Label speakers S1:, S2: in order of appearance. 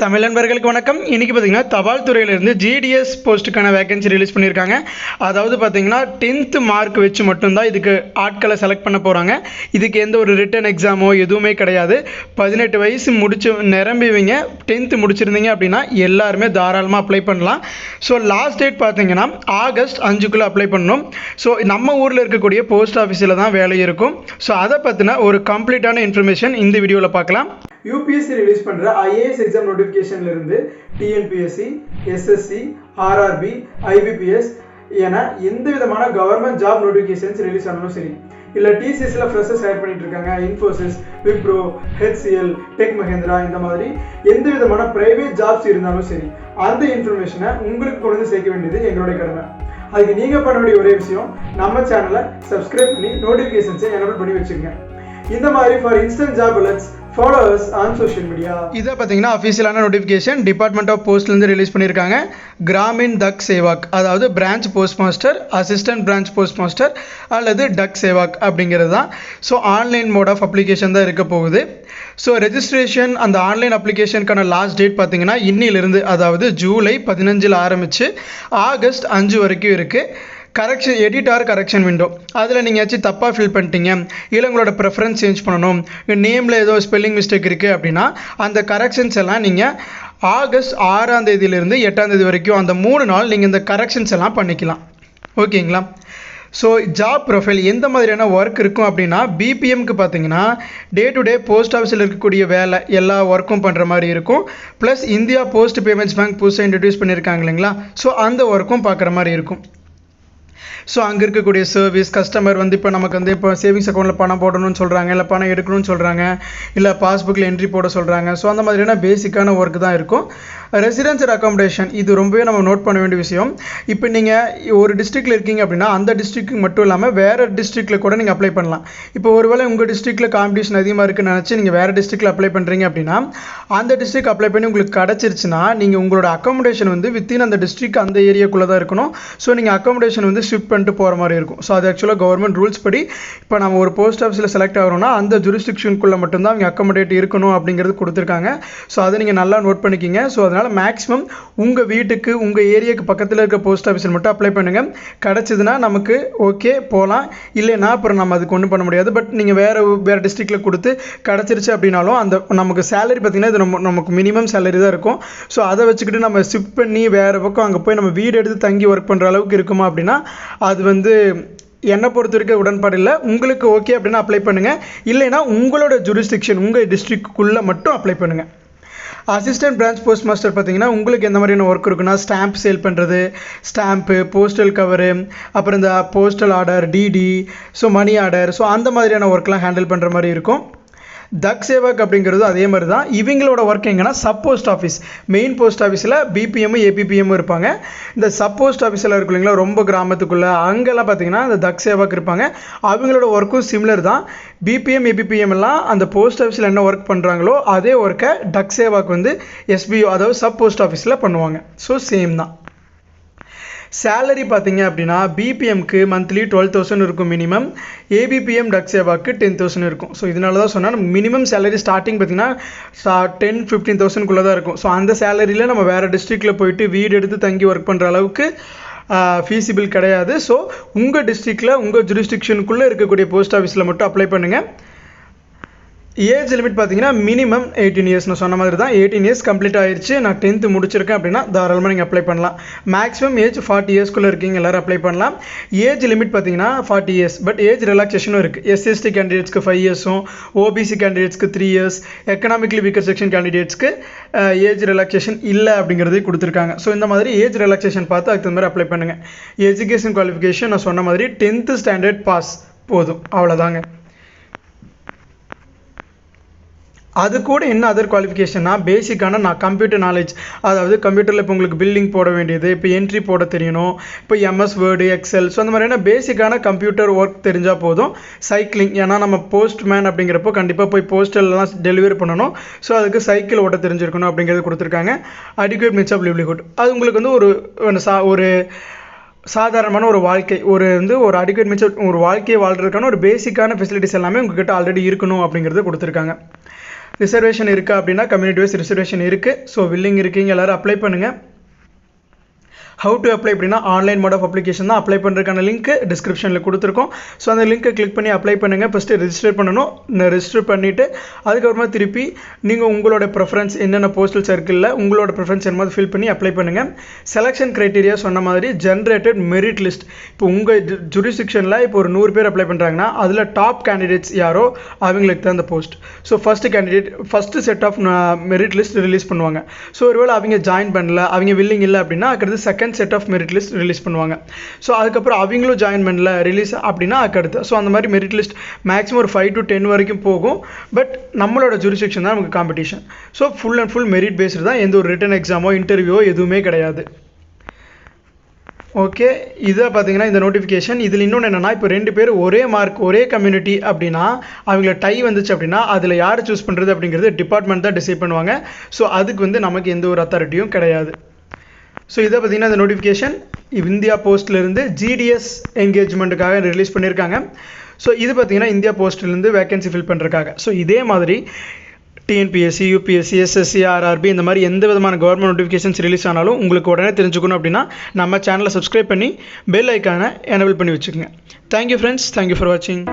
S1: தமிழ் நண்பர்களுக்கு வணக்கம். இன்றைக்கி பார்த்தீங்கன்னா தபால் துறையிலிருந்து ஜிடிஎஸ் போஸ்ட்டுக்கான வேகன்சி ரிலீஸ் பண்ணியிருக்காங்க. அதாவது பார்த்தீங்கன்னா 10th மார்க் வச்சு மட்டும்தான் இதுக்கு ஆட்களை செலக்ட் பண்ண போகிறாங்க. இதுக்கு எந்த ஒரு ரிட்டன் எக்ஸாமோ எதுவுமே கிடையாது. 18 வயசு நிரம்பிவிங்க 10th முடிச்சிருந்தீங்க அப்படின்னா எல்லாருமே தாராளமாக அப்ளை பண்ணலாம். ஸோ லாஸ்ட் டேட் பார்த்தீங்கன்னா ஆகஸ்ட் 5க்குள்ளே அப்ளை பண்ணணும். ஸோ நம்ம ஊரில் இருக்கக்கூடிய போஸ்ட் ஆஃபீஸில் தான் வேலை இருக்கும். ஸோ அதை பற்றின ஒரு கம்ப்ளீட்டான இன்ஃபர்மேஷன் இந்த வீடியோவில் பார்க்கலாம். யூபிஎஸ்சி ரிலீஸ் பண்ணுற ஐஏஎஸ் எக்ஸாம் நோட்டிஃபிகேஷன்லேருந்து டிஎன்பிஎஸ்சி, எஸ்எஸ்சி, ஆர்ஆர்பி, ஐபிபிஎஸ் என எந்த விதமான கவர்மெண்ட் ஜாப் நோட்டிஃபிகேஷன்ஸ் ரிலீஸ் ஆனாலும் சரி, இல்லை டிசிஎஸ்ல ஃப்ரெஷர்ஸ் ஹையர் பண்ணிட்டு இருக்காங்க, இன்ஃபோசிஸ், விப்ரோ, ஹெச்சிஎல், டெக் மஹேந்திரா, இந்த மாதிரி எந்த விதமான பிரைவேட் ஜாப்ஸ் இருந்தாலும் சரி, அந்த இன்ஃபர்மேஷனை உங்களுக்கு கொண்டு வந்து சேர்க்க வேண்டியது எங்களுடைய கடமை. அதுக்கு நீங்கள் பண்ண வேண்டிய ஒரே விஷயம், நம்ம சேனலை சப்ஸ்கிரைப் பண்ணி நோட்டிஃபிகேஷன்ஸை எனேபிள் பண்ணி வச்சுக்கோங்க. இந்த மாதிரி for instant job alerts follow us on social media. இதை பார்த்தீங்கன்னா அஃபீஷியலான நோட்டிஃபிகேஷன் டிபார்ட்மெண்ட் ஆஃப் போஸ்ட்லேருந்து ரிலீஸ் பண்ணியிருக்காங்க. கிராமின் டக் சேவாக், அதாவது branch post master, assistant branch post master அல்லது டக் சேவாக் அப்படிங்கிறது தான். So online mode of application தான் இருக்க போகுது. ஸோ ரெஜிஸ்ட்ரேஷன் அந்த ஆன்லைன் அப்ளிகேஷனுக்கான லாஸ்ட் டேட் பார்த்தீங்கன்னா இன்னிலிருந்து, அதாவது ஜூலை 15 ஆரம்பித்து ஆகஸ்ட் 5 வரைக்கும் இருக்குது. Correction edit R correction window, அதில் நீங்கள் ஏதாச்சும் தப்பாக ஃபில் பண்ணிட்டீங்க, இல்லை உங்களோட ப்ரெஃபரன்ஸ் சேஞ்ச் பண்ணணும், நேமில் ஏதோ ஸ்பெல்லிங் மிஸ்டேக் இருக்குது அப்படின்னா அந்த கரெக்ஷன்ஸ் எல்லாம் நீங்கள் ஆகஸ்ட் 6ஆம் தேதியிலிருந்து 8ஆம் தேதி வரைக்கும் அந்த 3 நாள் நீங்கள் இந்த கரெக்ஷன்ஸ் எல்லாம் பண்ணிக்கலாம். ஓகேங்களா? ஸோ ஜாப் ப்ரொஃபைல் எந்த மாதிரியான ஒர்க் இருக்கும் அப்படின்னா, பிபிஎம்க்கு பார்த்தீங்கன்னா டே டு டே போஸ்ட் ஆஃபீஸில் இருக்கக்கூடிய வேலை எல்லா ஒர்க்கும் பண்ணுற மாதிரி இருக்கும். Plus India post payments bank புதுசாக இன்ட்ரடியூஸ் பண்ணியிருக்காங்க இல்லைங்களா, ஸோ அந்த ஒர்க்கும் பார்க்குற மாதிரி இருக்கும். ஸோ அங்கே இருக்கக்கூடிய சர்வீஸ், கஸ்டமர் இப்போ நமக்கு இப்போ சேவிங்ஸ் அக்கௌண்ட்டில் பணம் போடணும்னு சொல்கிறாங்க, இல்லை பணம் எடுக்கணும்னு சொல்கிறாங்க, இல்லை பாஸ்புக்கில் என்ட்ரி போட சொல்கிறாங்க. ஸோ அந்த மாதிரியான பேசிக்கான ஒர்க் தான் இருக்கும். ரெசிடென்ஷியல் அக்காமடேஷன் இது ரொம்பவே நம்ம நோட் பண்ண வேண்டிய விஷயம். இப்போ நீங்கள் ஒரு டிஸ்ட்ரிக்டில் இருக்கீங்க அப்படின்னா அந்த டிஸ்ட்ரிக்ட் மட்டும் இல்லாமல் வேறு டிஸ்ட்ரிக்டில் கூட நீங்கள் அப்ளை பண்ணலாம். இப்போ ஒருவேளை உங்கள் டிஸ்ட்ரிக்டில் காம்படிஷன் அதிகமாக இருக்குன்னு நினச்சி நீங்கள் வேறு டிஸ்ட்ரிக்டில் அப்ளை பண்ணுறீங்க அப்படின்னா அந்த டிஸ்ட்ரிக்ட் அப்ளை பண்ணி உங்களுக்கு கிடச்சிருச்சுன்னா நீங்கள் உங்களோட அக்காமடேஷன் வித்தின் அந்த டிஸ்ட்ரிக்ட் அந்த ஏரியாக்குள்ளே தான் இருக்கணும். ஸோ நீங்கள் அக்காமடேஷன் ஷிஃப்ட் பண்ணிட்டு போகிற மாதிரி இருக்கும். ஸோ அது ஆக்சுவலாக கவர்மெண்ட் ரூல்ஸ் படி இப்போ நம்ம ஒரு போஸ்ட் ஆஃபீஸில் செலக்ட் ஆகிறோம்னா அந்த ஜூரிஸ்டிக்ஷனுக்குள்ளே மட்டும்தான் அவங்க அக்காமடேட் இருக்கணும் அப்படிங்கிறது கொடுத்துருக்காங்க. ஸோ அதை நீங்கள் நல்லா நோட் பண்ணிக்கிங்க. ஸோ அதனால் மேக்ஸிமம் உங்கள் வீட்டுக்கு உங்கள் ஏரியாவுக்கு பக்கத்தில் இருக்க போஸ்ட் ஆஃபீஸில் மட்டும் அப்ளை பண்ணுங்கள். கிடச்சிதுன்னா நமக்கு ஓகே போகலாம், இல்லைன்னா அப்புறம் நம்ம அதுக்கு ஒன்றும் பண்ண முடியாது. பட் நீங்கள் வேறு டிஸ்ட்ரிக்டில் கொடுத்து கிடச்சிருச்சு அப்படின்னாலும் அந்த நமக்கு சேலரி பார்த்திங்கன்னா இது நமக்கு மினிமம் சேலரி தான் இருக்கும். ஸோ அதை வச்சுக்கிட்டு நம்ம ஷிஃப்ட் பண்ணி வேறு பக்கம் அங்கே போய் நம்ம வீடு எடுத்து தங்கி ஒர்க் பண்ணுற அளவுக்கு இருக்குமா அப்படின்னா அது என்னை பொறுத்த வரைக்கும் உடன்பாடு இல்லை. உங்களுக்கு ஓகே அப்படின்னா அப்ளை பண்ணுங்கள், இல்லைன்னா உங்களோட ஜூரிஸ்டிக்ஷன் உங்கள் டிஸ்ட்ரிக்டுக்குள்ளே மட்டும் அப்ளை பண்ணுங்கள். அசிஸ்டன்ட் பிரான்ச் போஸ்ட் மாஸ்டர் பார்த்தீங்கன்னா உங்களுக்கு எந்த மாதிரியான ஒர்க் இருக்குன்னா, ஸ்டாம்ப் சேல் பண்ணுறது, ஸ்டாம்ப்பு, போஸ்டல் கவரு, அப்புறம் இந்த postal order, DD, so money order, so அந்த மாதிரியான ஒர்க்லாம் ஹேண்டில் பண்ணுற மாதிரி இருக்கும். டக் சேவாக் அப்படிங்கிறது அதே மாதிரி தான். இவங்களோட ஒர்க் எங்கன்னா sub post office, main post ஆஃபீஸில் பிபிஎம் ஏபிபிஎம் இருப்பாங்க. இந்த சப் போஸ்ட் ஆஃபீஸில் இருக்கு இல்லைங்களா, ரொம்ப கிராமத்துக்குள்ளே அங்கெல்லாம் பார்த்தீங்கன்னா இந்த டக் சேவாக் இருப்பாங்க. அவங்களோட ஒர்க்கும் சிமிலர் தான். பிபிஎம் ஏபிபிஎம் எல்லாம் அந்த போஸ்ட் ஆஃபீஸில் என்ன ஒர்க் பண்ணுறாங்களோ அதே ஒர்க்கை டக் சேவாக் எஸ்பிஓ அதாவது சப் போஸ்ட் ஆஃபீஸில் பண்ணுவாங்க. ஸோ சேம் தான். சேலரி பார்த்தீங்க அப்படின்னா பிபிஎம்க்கு மந்த்லி 12,000 இருக்கும் மினிமம், ஏபிபிஎம் டக் சேவாக்கு 10,000 இருக்கும். ஸோ இதனால தான் சொன்னால் நம்ம மினிமம் சேலரி ஸ்டார்டிங் பார்த்தீங்கன்னா 10-15,000 தான் இருக்கும். ஸோ அந்த சேலரியில் நம்ம வேறு டிஸ்ட்ரிக்டில் போயிட்டு வீடு எடுத்து தங்கி ஒர்க் பண்ணுற அளவுக்கு ஃபீஸிபிள் கிடையாது. ஸோ உங்கள் டிஸ்ட்ரிக்டில் உங்கள் ஜூரிஸ்டிக்ஷனுக்குள்ளே இருக்கக்கூடிய போஸ்ட் ஆஃபீஸில் மட்டும் அப்ளை பண்ணுங்கள். ஏஜ் லிமிட் பார்த்தீங்கன்னா மினிமம் 18 இயர்ஸ். நான் சொன்ன மாதிரி தான் 18 இயர்ஸ் கம்ப்ளீட் ஆயிடுச்சு, நான் 10th முடிச்சிருக்கேன் அப்படின்னா தாராளமாக நீங்கள் அப்ளை பண்ணலாம். மேக்ஸிமம் ஏஜ் 40 இயர்ஸ்க்குள்ளே இருக்கீங்க எல்லோரும் அப்ளை பண்ணலாம். ஏஜ் லிமிட் பார்த்தீங்கன்னா 40 இயர்ஸ், பட் ஏஜ் ரிலாக்ஸேஷனும் இருக்குது. எஸ்சிஎஸ்டி கேண்டிடேட்ஸ்க்கு 5 இயர்ஸும், ஓபிசி கேண்டிடேட்ஸ்க்கு 3 இயர்ஸ், எக்கனாமிக்கலி வீக்கர் செக்ஷன் கேண்டிடேட்ஸ்க்கு ஏஜ் ரிலாக்ஸேஷன் இல்லை அப்படிங்கிறதே கொடுத்துருக்காங்க. ஸோ இந்த மாதிரி ஏஜ் ரிலாக்ஸேஷன் பார்த்து அதுக்கு மாதிரி அப்ளை பண்ணுங்கள். எஜுகேஷன் குவாலிஃபிகேஷன் நான் சொன்ன மாதிரி 10th ஸ்டாண்டர்ட் பாஸ் போதும், அவ்வளோதாங்க. அது கூட என்ன அதர் குவாலிஃபிகேஷன்னா பேசிக்கான கம்ப்யூட்டர் நாலேஜ், அதாவது கம்ப்யூட்டரில் இப்போ உங்களுக்கு பில்லிங் போட வேண்டியது, இப்போ என்ட்ரி போட தெரியணும், இப்போ எம்எஸ் வேர்டு, எக்ஸல், ஸோ அந்த மாதிரியான பேசிக்கான கம்ப்யூட்டர் ஒர்க் தெரிஞ்சால் போதும். சைக்கிளிங், ஏன்னா நம்ம போஸ்ட்மேன் அப்படிங்கிறப்போ கண்டிப்பாக போய் போஸ்டல்லாம் டெலிவரி பண்ணணும். ஸோ அதுக்கு சைக்கிள் ஓட்ட தெரிஞ்சிருக்கணும் அப்படிங்கிறது கொடுத்துருக்காங்க. அடிக்குவேட் மீன்ஸ் ஆஃப் லிவ்லிஹுட், அது உங்களுக்கு ஒரு சாதாரணமான ஒரு வாழ்க்கை ஒரு அடிக்குவேட் மீன்ஸ் ஒரு வாழ்க்கையை வாழ்கிறதுக்கான ஒரு பேசிக்கான ஃபெசிலிட்டிஸ் எல்லாமே உங்ககிட்ட ஆல்ரெடி இருக்கணும் அப்படிங்கிறத கொடுத்துருக்காங்க. ரிசர்வேஷன் இருக்கா அப்படின்னா கம்யூனிட்டி வைஸ் ரிசர்வேஷன் இருக்குது. ஸோ வில்லிங் இருக்கீங்க எல்லோரும் அப்ளை பண்ணுங்கள். ஹவு டு அப்ளை அப்படின்னா ஆன்லைன் மோட் ஆஃப் அப்ளிகேஷன் தான். அப்ளை பண்ணுறதுக்கான லிங்க் டிஸ்கிரிப்ஷனில் கொடுத்துருக்கோம். ஸோ அந்த லிங்க்கை கிளிக் பண்ணி அப்ளை பண்ணுங்கள். ஃபஸ்ட்டு ரெஜிஸ்டர் பண்ணணும். ரெஜிஸ்டர் பண்ணிவிட்டு அதுக்கப்புறமா திருப்பி நீங்கள் உங்களோட ப்ரிஃபரன்ஸ் என்னென்ன போஸ்டல் சர்க்கிளில் உங்களோட ப்ரிஃபரன்ஸ் என்னமாதிரி ஃபில் பண்ணி அப்ளை பண்ணுங்கள். செலெக்ஷன் க்ரைட்டீரியா சொன்ன மாதிரி ஜென்ரேட்டட் மெரிட் லிஸ்ட். இப்போ உங்கள் ஜுரிஸ்டிக்ஷனில் இப்போ ஒரு 100 பேர் அப்ளை பண்ணுறாங்கன்னா அதில் டாப் கேண்டிடேட்ஸ் யாரோ அவங்களுக்கு தான் அந்த post. So first candidate first set of merit list release பண்ணுவாங்க. ஸோ ஒருவேளை அவங்க ஜாயின் பண்ணல, அவங்க வில்லிங் இல்லை அப்படின்னா அடுத்து second set of merit list release பண்ணுவாங்க. ஸோ அதுக்கப்புறம் அவங்களும் ஜாயின் பண்ணல ரிலீஸ் அப்படின்னா அடுத்து. ஸோ அந்த மாதிரி மெரிட் லிஸ்ட் மேக்ஸிமம் ஒரு 5 to 10 வரைக்கும் போகும். பட் நம்மளோட ஜூரிஸ்டிக்ஷன் தான் நமக்கு competition. So full and full merit based தான். எந்த ஒரு ரிட்டன் எக்ஸாமோ இன்டர்வியூவோ எதுவுமே கிடையாது. ஓகே, இதை பார்த்தீங்கன்னா இந்த நோட்டிஃபிகேஷன். இதில் இன்னொன்று என்னென்னா, இப்போ 2 பேர் ஒரே மார்க் ஒரே கம்யூனிட்டி அப்படின்னா அவங்கள டை வந்துச்சு அப்படின்னா அதில் யார் சூஸ் பண்ணுறது அப்படிங்கிறது டிபார்ட்மெண்ட் தான் டிசைட் பண்ணுவாங்க. ஸோ அதுக்கு நமக்கு எந்த ஒரு அத்தாரிட்டியும் கிடையாது. ஸோ இதை பார்த்தீங்கன்னா இந்த நோட்டிஃபிகேஷன் இந்தியா போஸ்ட்லேருந்து ஜிடிஎஸ் என்கேஜ்மெண்ட்டுக்காக ரிலீஸ் பண்ணியிருக்காங்க. ஸோ இது பார்த்தீங்கன்னா இந்தியா போஸ்ட்லேருந்து வேகன்சி ஃபில் பண்ணுறதுக்காக. ஸோ இதே மாதிரி டிஎன்பிஎஸ்சி, யூபிஎஸ்சி, எஸ்எஸ்சி, ஆர்ஆர்பி இந்த மாதிரி எந்த விதமான கவர்மெண்ட் நோட்டிஃபிகேஷன்ஸ் ரிலீஸ் ஆனாலும் உங்களுக்கு உடனே தெரிஞ்சுக்கணும் அப்படின்னா நம்ம சேனலை சப்ஸ்கிரைப் பண்ணி பெல் ஐக்கானை எனேபிள் பண்ணி வச்சுக்கோங்க. தேங்க்யூ ஃப்ரெண்ட்ஸ், தேங்க்யூ ஃபார் வாட்சிங்.